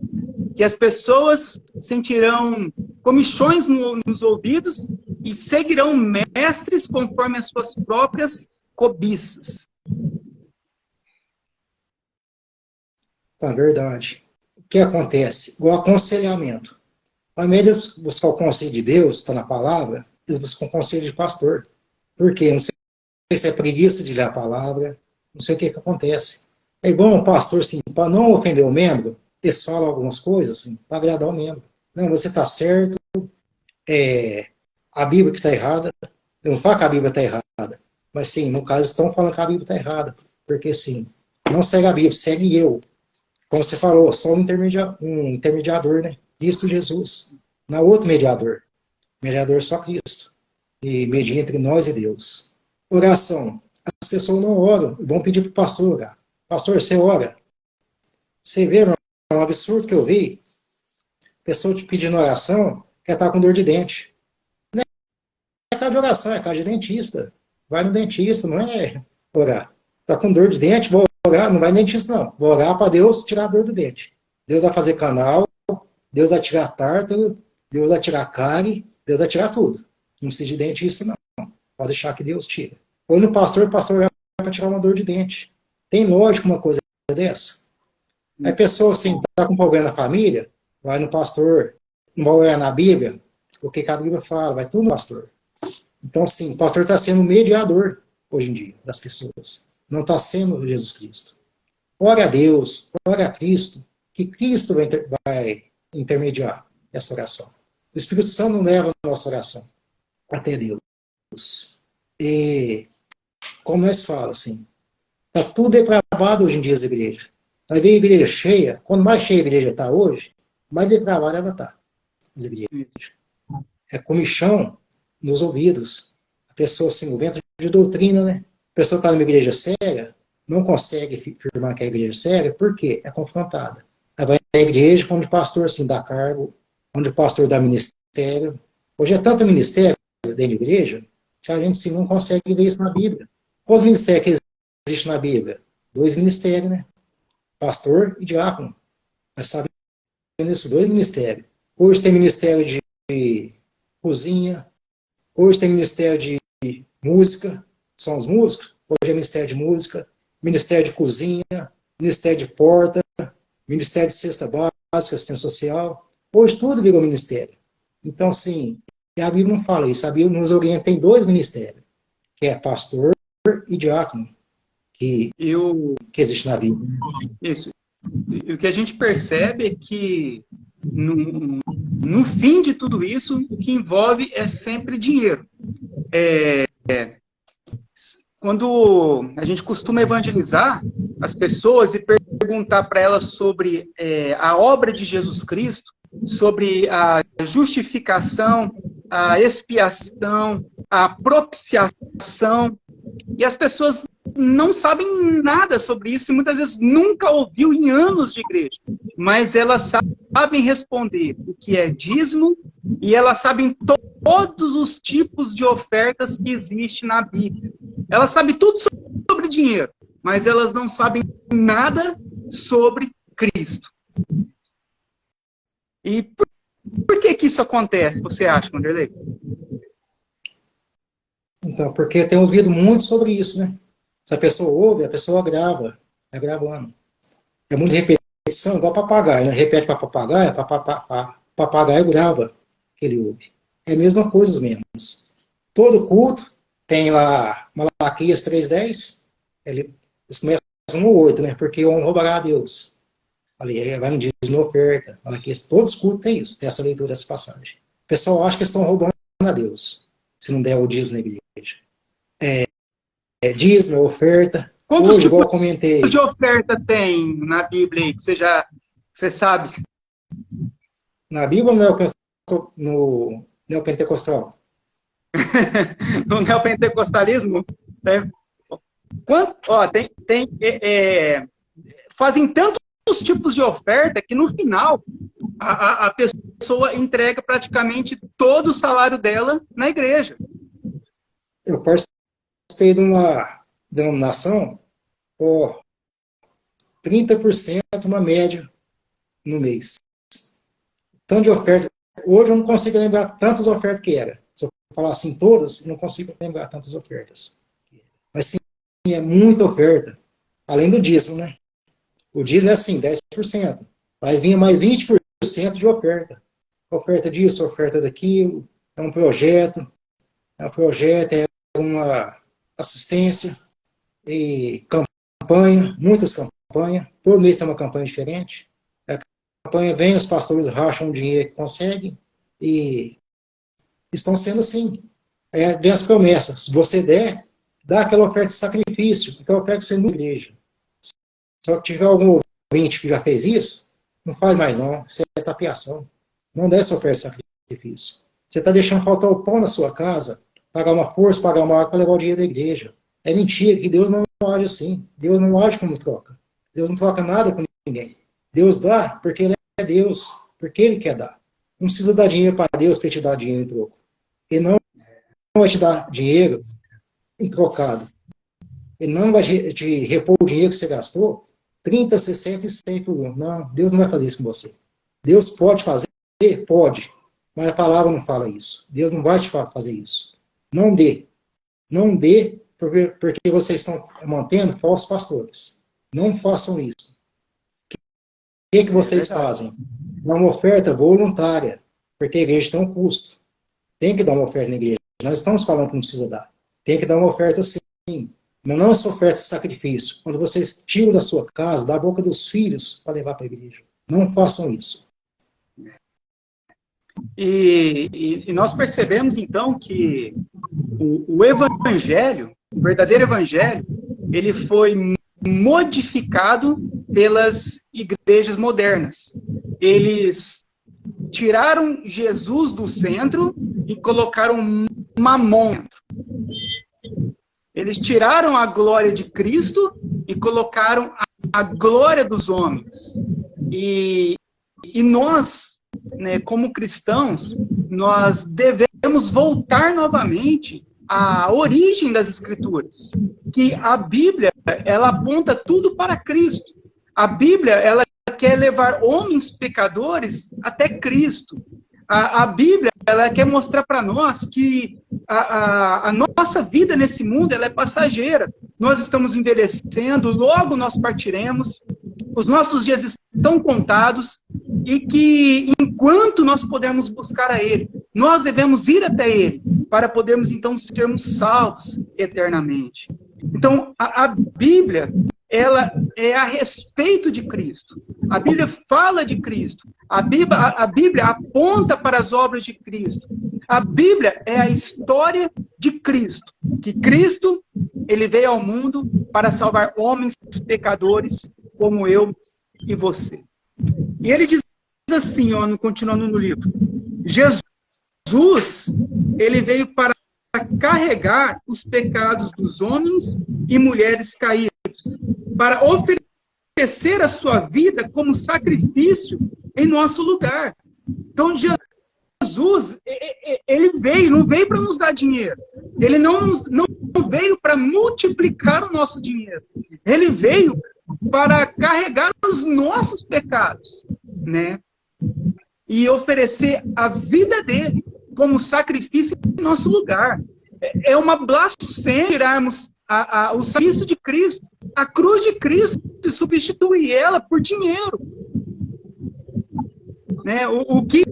Que as pessoas sentirão comichões nos ouvidos e seguirão mestres conforme as suas próprias cobiças. Tá, verdade. O que acontece? O aconselhamento. Ao invés de buscar o conselho de Deus, está na palavra, eles buscam o conselho de pastor. Por quê? Não sei se é preguiça de ler a palavra, não sei o que acontece. É igual um pastor, assim, para não ofender o membro, eles falam algumas coisas, assim, para agradar o membro. Não, você está certo, a Bíblia que está errada. Eu não falo que a Bíblia está errada, mas sim, no caso, estão falando que a Bíblia está errada. Porque, sim, não segue a Bíblia, segue eu. Como você falou, só um intermediador, né? Cristo Jesus. Não há outro mediador. Mediador só Cristo. E media entre nós e Deus. Oração. As pessoas não oram. Vão pedir para o pastor orar. Pastor, você ora. Você vê, é um absurdo que eu vi. Pessoa te pedindo oração, quer estar com dor de dente. Não é casa de oração, é casa de dentista. Vai no dentista, não é orar. Está com dor de dente, vou orar, não vai no dentista, não. Vou orar para Deus tirar a dor do dente. Deus vai fazer canal, Deus vai tirar tártaro, Deus vai tirar cárie, Deus vai tirar tudo. Não precisa de dentista, não. Pode deixar que Deus tira. Ou no pastor, o pastor vai para tirar uma dor de dente. Tem lógica uma coisa dessa? Aí a pessoa, assim, está com problema na família, vai no pastor, não vai olhar na Bíblia, o que a Bíblia fala, vai tudo no pastor. Então, sim, o pastor está sendo mediador, hoje em dia, das pessoas. Não está sendo Jesus Cristo. Ora a Deus, ora a Cristo, que Cristo vai intermediar essa oração. O Espírito Santo não leva a nossa oração até Deus. E, como nós falamos, assim, está tudo depravado hoje em dia as igrejas. Aí vem a igreja cheia, quando mais cheia a igreja está hoje, mais depravada ela está, as igrejas. É comichão nos ouvidos. A pessoa, assim, o vento de doutrina, né? A pessoa está numa igreja séria, não consegue afirmar que é a igreja séria, por quê? É confrontada. Aí vai à igreja onde o pastor, assim, dá cargo, onde o pastor dá ministério. Hoje é tanto ministério dentro da igreja, que a gente, assim, não consegue ver isso na Bíblia. Quais ministérios que existem na Bíblia? 2 ministérios, né? Pastor e diácono. Nós sabemos esses 2 ministérios. Hoje tem ministério de cozinha, hoje tem ministério de música, são os músicos. Hoje é ministério de música, ministério de cozinha, ministério de porta, ministério de cesta básica, assistência social. Hoje tudo virou ministério. Então, assim, a Bíblia não fala isso. A Bíblia nos orienta em 2 ministérios, que é pastor e diácono, que existe na Bíblia. Isso. E o que a gente percebe é que, no fim de tudo isso, o que envolve é sempre dinheiro. Quando a gente costuma evangelizar as pessoas e perguntar para elas sobre a obra de Jesus Cristo, sobre a justificação, a expiação, a propiciação, e as pessoas não sabem nada sobre isso e muitas vezes nunca ouviu em anos de igreja, mas elas sabem responder o que é dízimo e elas sabem todos os tipos de ofertas que existem na Bíblia. Elas sabem tudo sobre dinheiro, mas elas não sabem nada sobre Cristo. E por que isso acontece, você acha, Wanderlei? Então, porque eu tenho ouvido muito sobre isso, né? Se a pessoa ouve, a pessoa grava. Vai gravando. É muita repetição, igual papagaio, né? Repete para papagaio, papagaio grava que ele ouve. É a mesma coisa mesmo. Todo culto tem lá Malaquias 3:10, eles começam no 8, né? Porque honra roubará a Deus. Ali vai no dízimo oferta. Malaquias, todos os cultos têm isso, tem essa leitura dessa passagem. O pessoal acha que estão roubando a Deus, se não der o dízimo na igreja. Dízimo, oferta. Quantos Hoje, igual eu tipos comentei, de oferta tem na Bíblia aí, que você sabe? na Bíblia no neopentecostal. No neopentecostalismo, né? Fazem tantos tipos de oferta que no final a pessoa entrega praticamente todo o salário dela na igreja. Eu participei de uma denominação, 30% uma média no mês. Tanto de oferta. Hoje eu não consigo lembrar tantas ofertas que era. Se eu falar assim todas, eu não consigo lembrar tantas ofertas. Mas sim, é muita oferta. Além do dízimo, né? O dízimo é assim, 10%. Mas vinha mais 20% de oferta. Oferta disso, oferta daquilo. É um projeto, é uma assistência e campanha, muitas campanhas. Todo mês tem uma campanha diferente. A campanha vem, os pastores racham o dinheiro que conseguem e estão sendo assim. Aí vem as promessas. Se você der, dá aquela oferta de sacrifício, aquela oferta que você não igreja. Se tiver algum ouvinte que já fez isso, não faz mais não. Isso é tapiação. Não dê essa oferta de sacrifício. Você está deixando faltar o pão na sua casa, pagar uma força, pagar uma água para levar o dinheiro da igreja. É mentira que Deus não age assim. Deus não age como troca. Deus não troca nada com ninguém. Deus dá porque Ele é Deus, porque Ele quer dar. Não precisa dar dinheiro para Deus para te dar dinheiro em troco. Ele não vai te dar dinheiro em trocado. Ele não vai te repor o dinheiro que você gastou 30, 60 e 100 por um. Não, Deus não vai fazer isso com você. Deus pode fazer? Pode. Mas a palavra não fala isso. Deus não vai te fazer isso. Não dê. Não dê porque vocês estão mantendo falsos pastores. Não façam isso. O que vocês fazem? Dá uma oferta voluntária. Porque a igreja tem um custo. Tem que dar uma oferta na igreja. Nós estamos falando que não precisa dar. Tem que dar uma oferta sim. Mas não essa oferta de sacrifício. Quando vocês tiram da sua casa, da boca dos filhos, para levar para a igreja. Não façam isso. E nós percebemos, então, que o evangelho, o verdadeiro evangelho, ele foi modificado pelas igrejas modernas. Eles tiraram Jesus do centro e colocaram Mamon dentro. Eles tiraram a glória de Cristo e colocaram a glória dos homens. E nós, né, como cristãos, nós devemos voltar novamente à origem das Escrituras. Que a Bíblia, ela aponta tudo para Cristo. A Bíblia, ela quer levar homens pecadores até Cristo. A Bíblia, ela quer mostrar para nós que a nossa vida nesse mundo, ela é passageira. Nós estamos envelhecendo, logo nós partiremos, os nossos dias estão contados, e que enquanto nós podemos buscar a Ele, nós devemos ir até Ele, para podermos então sermos salvos eternamente. Então, a Bíblia, ela é a respeito de Cristo. A Bíblia fala de Cristo. A Bíblia aponta para as obras de Cristo. A Bíblia é a história de Cristo. Que Cristo, ele veio ao mundo para salvar homens pecadores como eu e você. E ele diz assim, continuando no livro: Jesus, ele veio para carregar os pecados dos homens e mulheres caídos, para oferecer a sua vida como sacrifício em nosso lugar. Então, Jesus, ele não veio para nos dar dinheiro. Ele não veio para multiplicar o nosso dinheiro. Ele veio para carregar os nossos pecados, né? E oferecer a vida dele como sacrifício em nosso lugar. É uma blasfêmia tirarmos o sacrifício de Cristo, a cruz de Cristo, e substituir ela por dinheiro. Né? O que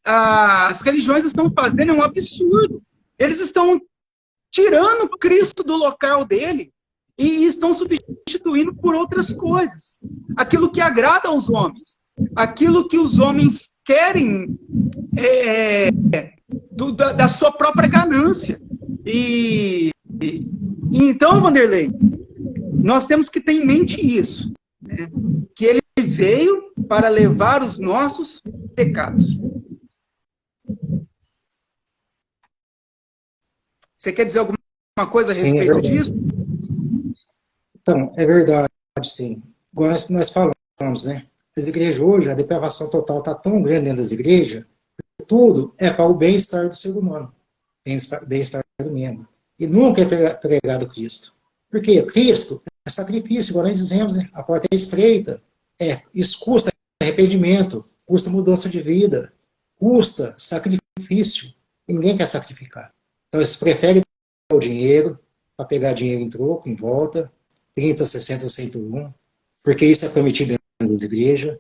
as religiões estão fazendo é um absurdo. Eles estão tirando Cristo do local dele e estão substituindo por outras coisas. Aquilo que agrada aos homens. Aquilo que os homens querem da sua própria ganância. Então, Vanderlei, nós temos que ter em mente isso. Né? Que ele veio para levar os nossos pecados. Você quer dizer alguma coisa a respeito disso? Então, é verdade, sim. Igual nós falamos, né? As igrejas hoje, a depravação total está tão grande dentro das igrejas, tudo é para o bem-estar do ser humano, bem-estar do membro. E nunca é pregado Cristo. Porque Cristo é sacrifício, igual nós dizemos, né? A porta é estreita, isso custa arrependimento, custa mudança de vida, custa sacrifício, e ninguém quer sacrificar. Então, eles preferem dar o dinheiro, para pegar dinheiro em troco, em volta, 30, 60, 100 por 1, porque isso é prometido dentro das igrejas.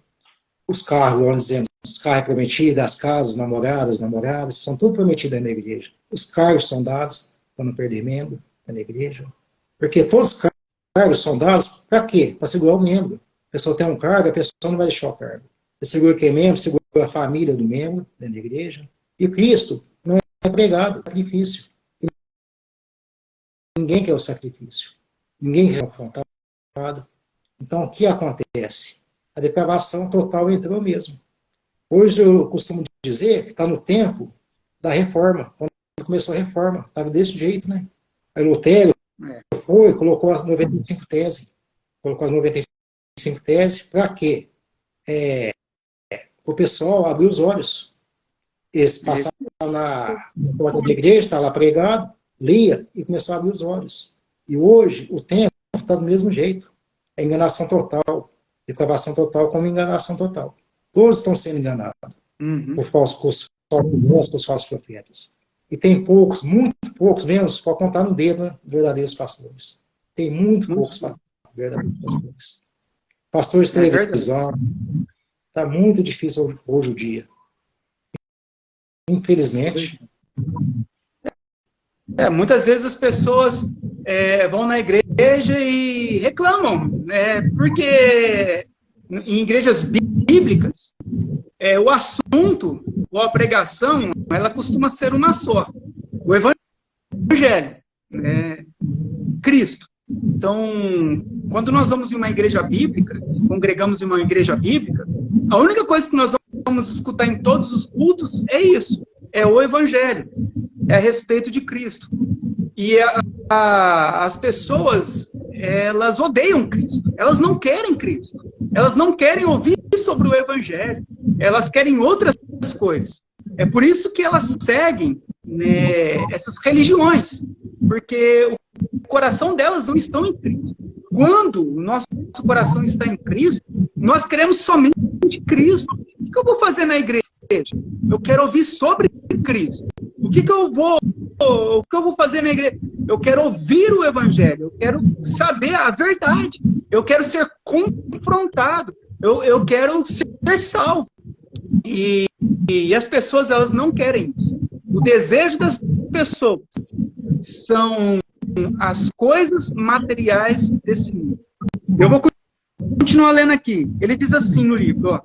Os carros, vamos dizendo, os carros é prometido, as casas, namoradas, são tudo prometido dentro da igreja. Os cargos são dados para não perder membro dentro da igreja. Porque todos os cargos são dados para quê? Para segurar o membro. A pessoa tem um cargo, a pessoa não vai deixar o cargo. Você segura quem é membro, segura a família do membro dentro da igreja. E Cristo não é pregado, é sacrifício. Ninguém quer o sacrifício. Ninguém quer ser confrontado. Então, o que acontece? A depravação total entrou mesmo. Hoje eu costumo dizer que está no tempo da reforma. Quando começou a reforma, estava desse jeito, né? Aí Lutero colocou as 95 teses. Colocou as 95 teses para quê? O pessoal abrir os olhos. Eles passavam na porta da igreja, está lá pregado, lia e começou a abrir os olhos. E hoje, o tempo está do mesmo jeito. É enganação total. Depravação total como enganação total. Todos estão sendo enganados por falsos profetas. E tem poucos, muito poucos, menos, para contar no dedo, né, verdadeiros pastores. Tem muito poucos verdadeiros pastores. Pastores de televisão. Está muito difícil hoje o dia. Infelizmente. Muitas vezes as pessoas vão na igreja e reclamam, porque em igrejas bíblicas, o assunto, ou a pregação, ela costuma ser uma só. O Evangelho, Cristo. Então, quando nós vamos em uma igreja bíblica, congregamos em uma igreja bíblica, a única coisa que nós vamos escutar em todos os cultos é isso, é o Evangelho, é a respeito de Cristo. E as pessoas, elas odeiam Cristo, elas não querem Cristo, elas não querem ouvir sobre o Evangelho, elas querem outras coisas. É por isso que elas seguem, né, essas religiões, porque o coração delas não estão em Cristo. Quando o nosso coração está em Cristo, nós queremos somente Cristo. O que eu vou fazer na igreja? Eu quero ouvir sobre Cristo. O que eu vou fazer na igreja? Eu quero ouvir o Evangelho, eu quero saber a verdade, eu quero ser confrontado, eu quero ser salvo. E as pessoas, elas não querem isso. O desejo das pessoas são as coisas materiais desse mundo. Eu vou continuar lendo aqui. Ele diz assim no livro, ó,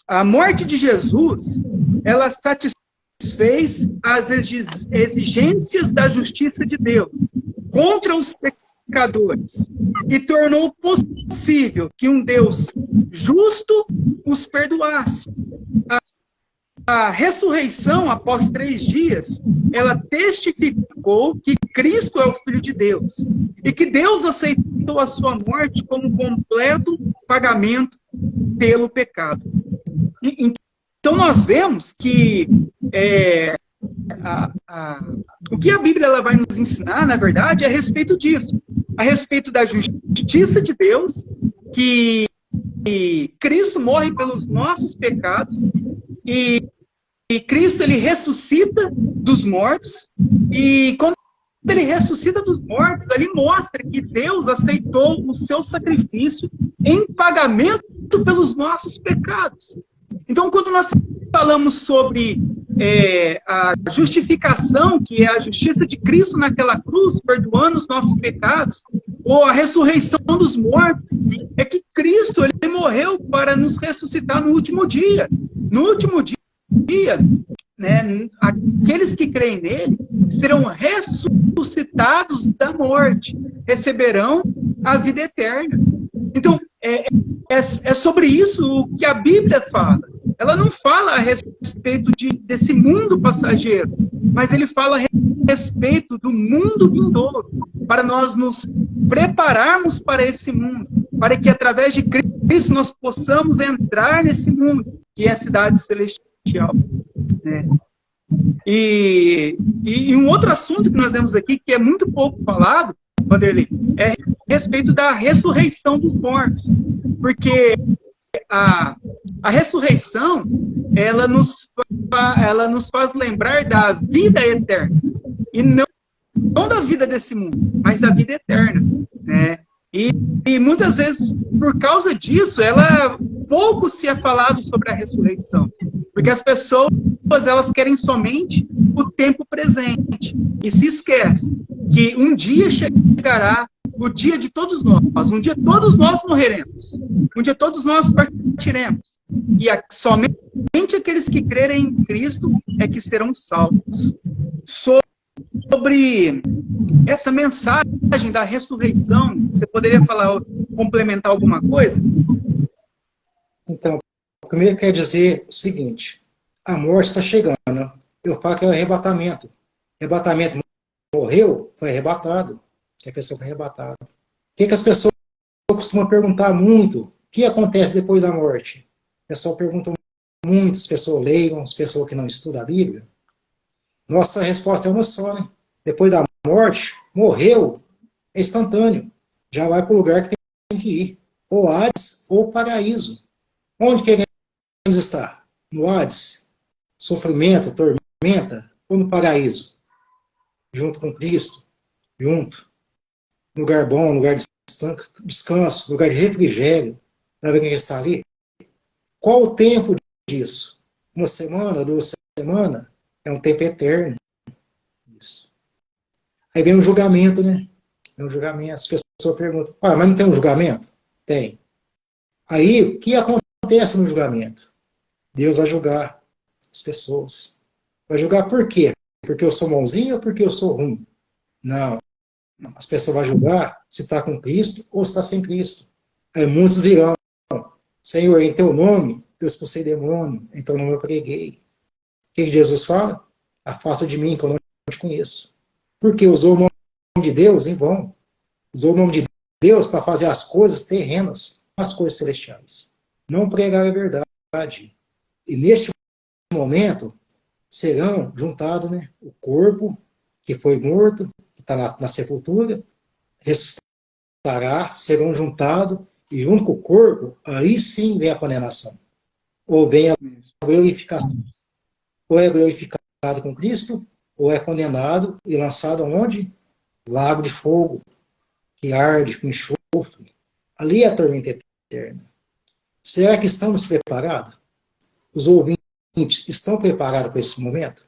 a morte de Jesus, ela satisfez as exigências da justiça de Deus contra os pecadores e tornou possível que um Deus justo os perdoasse. A ressurreição, após 3 dias, ela testificou que Cristo é o Filho de Deus e que Deus aceitou a sua morte como completo pagamento pelo pecado. Então nós vemos que o que a Bíblia ela vai nos ensinar, na verdade, é a respeito disso. a respeito da justiça de Deus, que Cristo morre pelos nossos pecados, e Cristo ele ressuscita dos mortos, e quando ele ressuscita dos mortos, ele mostra que Deus aceitou o seu sacrifício em pagamento pelos nossos pecados. Então, quando nós falamos sobre a justificação, que é a justiça de Cristo naquela cruz, perdoando os nossos pecados, ou a ressurreição dos mortos, é que Cristo ele morreu para nos ressuscitar no último dia. No último dia, né, aqueles que creem nele serão ressuscitados da morte, receberão a vida eterna. Então, é sobre isso o que a Bíblia fala. Ela não fala a respeito desse mundo passageiro, mas ele fala a respeito do mundo vindouro, para nós nos prepararmos para esse mundo, para que através de Cristo nós possamos entrar nesse mundo, que é a cidade celestial. Né? E um outro assunto que nós vemos aqui, que é muito pouco falado, Vanderlei, é a respeito da ressurreição dos mortos. Porque a ressurreição, ela nos faz lembrar da vida eterna. E não da vida desse mundo, mas da vida eterna. Né? E muitas vezes, por causa disso, pouco se é falado sobre a ressurreição. Porque as pessoas, elas querem somente o tempo presente. E se esquece que um dia chegará o dia de todos nós. Um dia todos nós morreremos. Um dia todos nós partiremos. E somente aqueles que crerem em Cristo é que serão salvos. Sobre essa mensagem da ressurreição, você poderia complementar alguma coisa? Então, primeiro quer dizer o seguinte: a morte está chegando. Eu falo que é o arrebatamento. Arrebatamento, morreu, foi arrebatado. Que a pessoa foi arrebatada. O que as pessoas costumam perguntar muito? O que acontece depois da morte? O pessoal pergunta muito, as pessoas leigam, as pessoas que não estudam a Bíblia. Nossa resposta é uma só, né? Depois da morte, morreu, é instantâneo. Já vai para o lugar que tem que ir. Ou Hades, ou paraíso. Onde queremos estar? No Hades? Sofrimento, tormenta? Ou no paraíso? Junto com Cristo? Junto. Lugar bom, lugar de descanso, lugar de refrigério. Está vendo quem está ali? Qual o tempo disso? Uma semana, 2 semanas? É um tempo eterno. Isso. Aí vem um julgamento, né? Vem um julgamento. As pessoas perguntam, mas não tem um julgamento? Tem. Aí, o que acontece no julgamento? Deus vai julgar as pessoas. Vai julgar por quê? Porque eu sou bonzinho ou porque eu sou ruim? Não. As pessoas vão julgar se está com Cristo ou se está sem Cristo. Aí muitos virão, Senhor, em teu nome eu expulsei demônio, em teu nome eu preguei. O que Jesus fala? Afasta de mim, que eu não te conheço. Porque usou o nome de Deus em vão. Usou o nome de Deus para fazer as coisas terrenas, as coisas celestiais. Não pregar a verdade. E neste momento, serão juntados, né, o corpo que foi morto, que está na sepultura, ressuscitará, serão juntados, e junto com o corpo, aí sim vem a condenação. Ou vem a glorificação. Ou é glorificado com Cristo, ou é condenado e lançado aonde? Lago de fogo, que arde com enxofre. Ali é a tormenta eterna. Será que estamos preparados? Os ouvintes estão preparados para esse momento?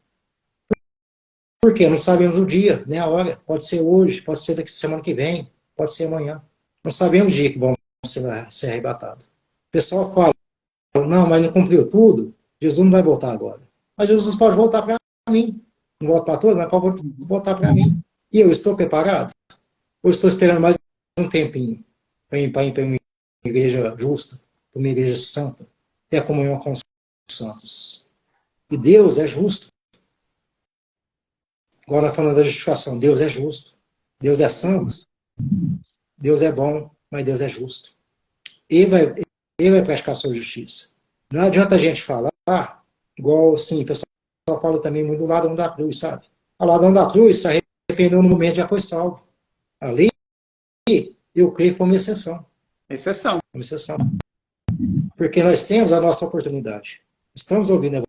Porque não sabemos o dia, nem a hora. Pode ser hoje, pode ser daqui semana que vem, pode ser amanhã. Não sabemos o dia que vamos ser arrebatados. O pessoal fala, não, mas não cumpriu tudo, Jesus não vai voltar agora. Mas Jesus pode voltar para mim. Não volta para todos, mas pode voltar para mim. E eu estou preparado? Ou estou esperando mais um tempinho para ir para uma igreja justa, para uma igreja santa, ter a comunhão com os santos? E Deus é justo. Agora falando da justificação, Deus é justo. Deus é santo. Deus é bom, mas Deus é justo. Ele vai praticar a sua justiça. Não adianta a gente falar, igual assim, o pessoal fala também muito do ladrão da cruz, sabe? O ladrão da cruz se arrependeu no momento e já foi salvo. Ali eu creio que foi uma exceção. Exceção. Uma exceção. Porque nós temos a nossa oportunidade. Estamos ouvindo o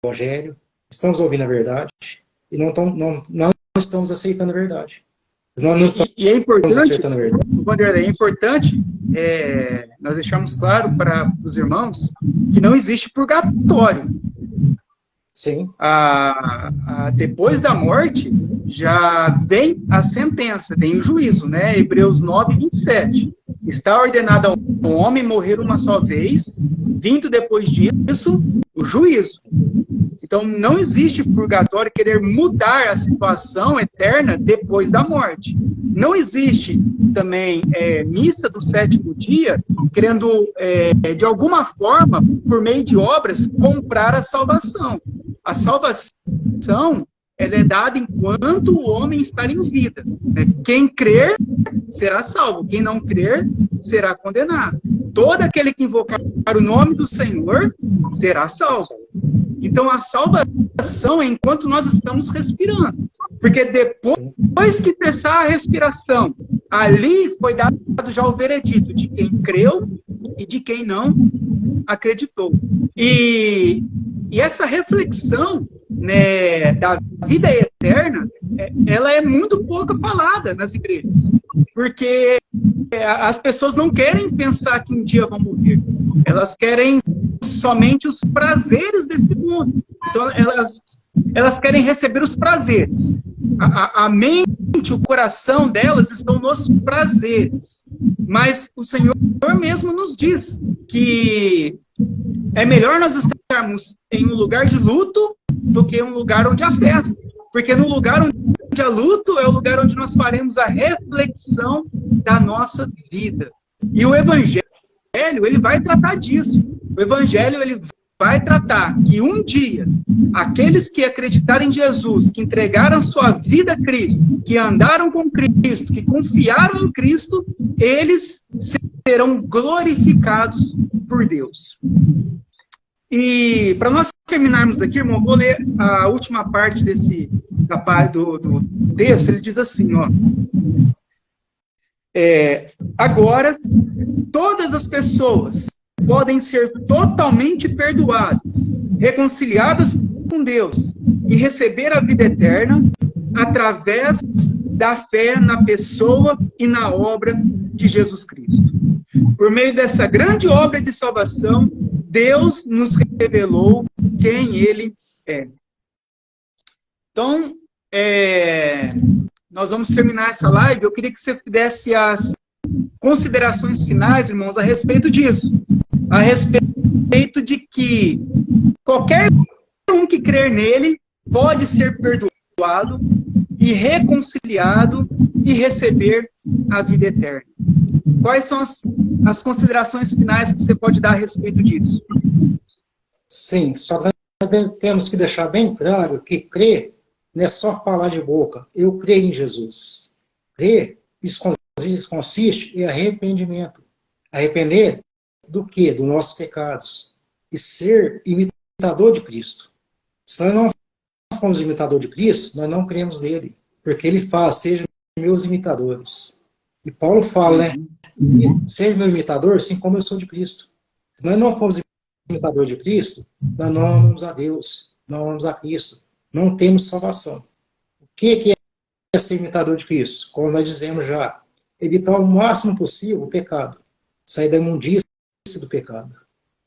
Evangelho, estamos ouvindo a verdade, e não estamos aceitando a verdade. Nós não estamos e é importante, aceitando a verdade. Wanderlei, é importante nós deixamos claro para os irmãos que não existe purgatório. Sim. Depois da morte, já vem a sentença, vem o juízo, né? Hebreus 9, 27. Está ordenado ao homem morrer uma só vez, vindo depois disso o juízo. Então, não existe purgatório querer mudar a situação eterna depois da morte. Não existe também missa do sétimo dia querendo, de alguma forma, por meio de obras, comprar a salvação. A salvação ela é dada enquanto o homem está em vida. Quem crer será salvo, quem não crer será condenado. Todo aquele que invocar o nome do Senhor será salvo. Então a salvação é enquanto nós estamos respirando. Porque depois que cessar a respiração, ali foi dado já o veredito de quem creu e de quem não acreditou. E essa reflexão, né, da vida eterna, ela é muito pouco falada nas igrejas. Porque as pessoas não querem pensar que um dia vão morrer. Elas querem somente os prazeres desse mundo. Então, elas querem receber os prazeres. A mente, o coração delas estão nos prazeres. Mas o Senhor mesmo nos diz que é melhor nós estarmos em um lugar de luto do que um lugar onde há festa. Porque no lugar onde há luto é o lugar onde nós faremos a reflexão da nossa vida. E o Evangelho, ele vai tratar disso. O Evangelho, ele vai tratar que um dia, aqueles que acreditaram em Jesus, que entregaram sua vida a Cristo, que andaram com Cristo, que confiaram em Cristo, eles serão glorificados por Deus. E para nós terminarmos aqui, irmão, vou ler a última parte do texto. Ele diz assim, ó. Agora, todas as pessoas podem ser totalmente perdoadas, reconciliadas com Deus e receber a vida eterna através da fé na pessoa e na obra de Jesus Cristo. Por meio dessa grande obra de salvação, Deus nos revelou quem Ele é. Então, nós vamos terminar essa live. Eu queria que você desse as considerações finais, irmãos, a respeito disso. A respeito de que qualquer um que crer nele pode ser perdoado e reconciliado e receber a vida eterna. Quais são as considerações finais que você pode dar a respeito disso? Sim, só temos que deixar bem claro que crer não é só falar de boca. Eu creio em Jesus. Crer, isso consiste em arrependimento. Arrepender do quê? Dos nossos pecados. E ser imitador de Cristo. Se nós não formos imitador de Cristo, nós não cremos nele. Porque ele fala, sejam meus imitadores. E Paulo fala, né? Seja meu imitador, assim como eu sou de Cristo. Se nós não formos imitador de Cristo, nós não amamos a Deus, não amamos a Cristo. Não temos salvação. O que é ser imitador de Cristo? Como nós dizemos já, evitar o máximo possível o pecado. Sair da imundície do pecado.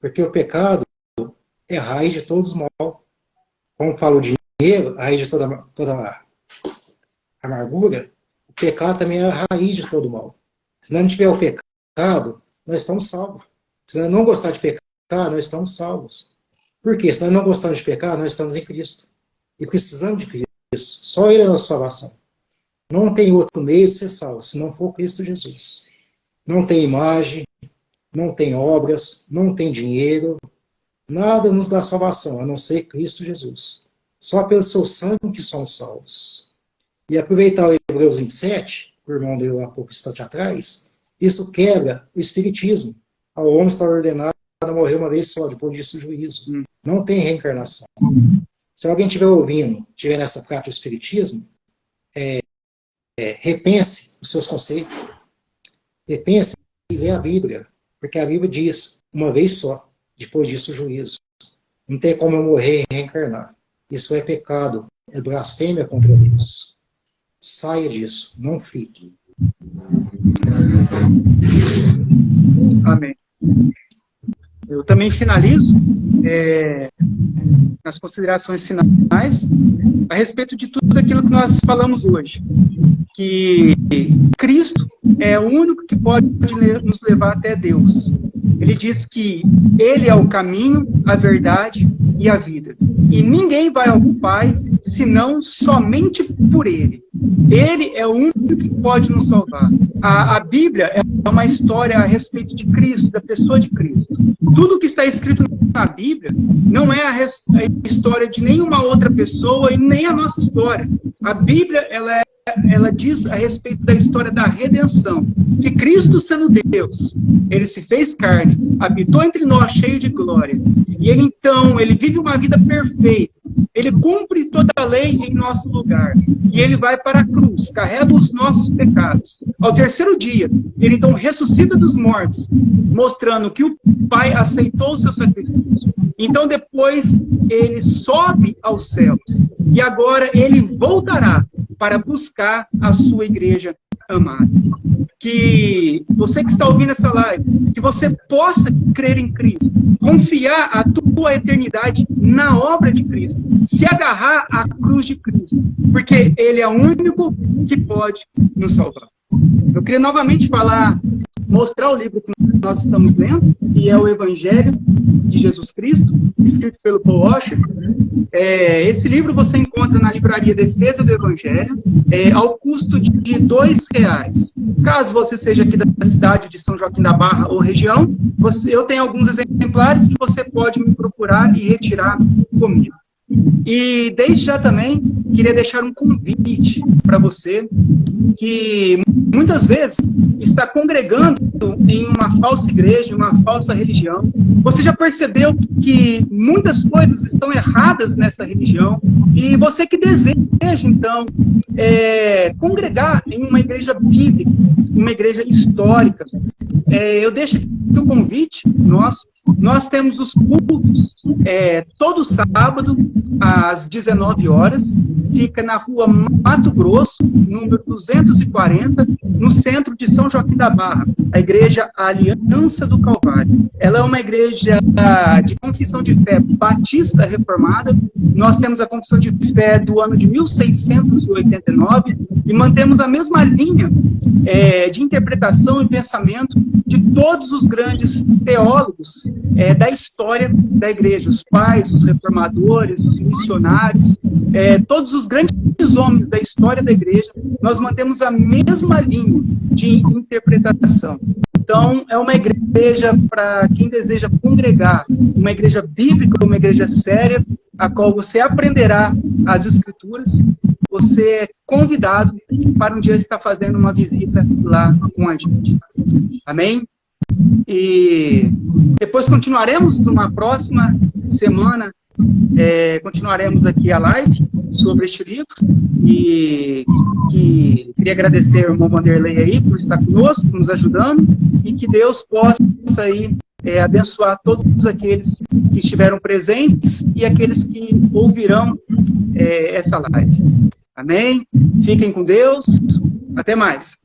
Porque o pecado é a raiz de todos os mal. Como fala o dinheiro, a raiz de toda amargura, o pecado também é a raiz de todo mal. Se nós não tiver o pecado, nós estamos salvos. Se nós não gostar de pecar, nós estamos salvos. Por quê? Se nós não gostamos de pecar, nós estamos em Cristo. E precisamos de Cristo. Só Ele é a nossa salvação. Não tem outro meio de ser salvo, se não for Cristo Jesus. Não tem imagem, não tem obras, não tem dinheiro. Nada nos dá salvação, a não ser Cristo Jesus. Só pelo seu sangue que somos salvos. E aproveitar o Hebreus 27, o irmão leu há pouco instante atrás, isso quebra o espiritismo. Ao homem está ordenado a morrer uma vez só, depois disso o juízo. Não tem reencarnação. Se alguém estiver ouvindo, estiver nessa prática do espiritismo, repense os seus conceitos. Repense e lê a Bíblia, porque a Bíblia diz uma vez só, depois disso o juízo. Não tem como eu morrer e reencarnar. Isso é pecado, é blasfêmia contra Deus. Saia disso, não fique. Amém. Eu também finalizo nas considerações finais a respeito de tudo aquilo que nós falamos hoje. Que Cristo é o único que pode nos levar até Deus. Ele diz que Ele é o caminho, a verdade e a vida. E ninguém vai ao Pai senão somente por Ele. Ele é o único que pode nos salvar. A Bíblia é uma história a respeito de Cristo, da pessoa de Cristo. Tudo que está escrito na Bíblia não é a história de nenhuma outra pessoa e nem a nossa história. A Bíblia, ela diz a respeito da história da redenção, que Cristo, sendo Deus, ele se fez carne, habitou entre nós cheio de glória, e ele então, ele vive uma vida perfeita, ele cumpre toda a lei em nosso lugar, e ele vai para a cruz, carrega os nossos pecados. Ao terceiro dia, ele então ressuscita dos mortos, mostrando que o Pai aceitou o seu sacrifício. Então depois ele sobe aos céus, e agora ele voltará para buscar a sua igreja amada. Que você que está ouvindo essa live, que você possa crer em Cristo, confiar a tua eternidade na obra de Cristo, se agarrar à cruz de Cristo, porque Ele é o único que pode nos salvar. Eu queria novamente mostrar o livro que nós estamos lendo, que é o Evangelho de Jesus Cristo, escrito pelo Paul Washer. Esse livro você encontra na livraria Defesa do Evangelho, ao custo de R$2. Caso você seja aqui da cidade de São Joaquim da Barra ou região, eu tenho alguns exemplares que você pode me procurar e retirar comigo. E desde já também queria deixar um convite para você que muitas vezes está congregando em uma falsa igreja, uma falsa religião. Você já percebeu que muitas coisas estão erradas nessa religião e você que deseja então congregar em uma igreja bíblica, uma igreja histórica, eu deixo aqui o convite nosso. Nós temos os cultos todo sábado, às 19 horas, fica na rua Mato Grosso, número 240, no centro de São Joaquim da Barra, a igreja Aliança do Calvário. Ela é uma igreja de confissão de fé batista reformada. Nós temos a confissão de fé do ano de 1689 e mantemos a mesma linha de interpretação e pensamento de todos os grandes teólogos da história da igreja, os pais, os reformadores, os missionários, todos os grandes homens da história da igreja, nós mantemos a mesma linha de interpretação. Então, é uma igreja para quem deseja congregar, uma igreja bíblica, uma igreja séria, a qual você aprenderá as Escrituras. Você é convidado para um dia estar fazendo uma visita lá com a gente. Amém? E depois continuaremos numa próxima semana, continuaremos aqui a live sobre este livro, e que queria agradecer ao irmão Vanderlei aí por estar conosco, nos ajudando, e que Deus possa aí abençoar todos aqueles que estiveram presentes e aqueles que ouvirão essa live. Amém? Fiquem com Deus. Até mais.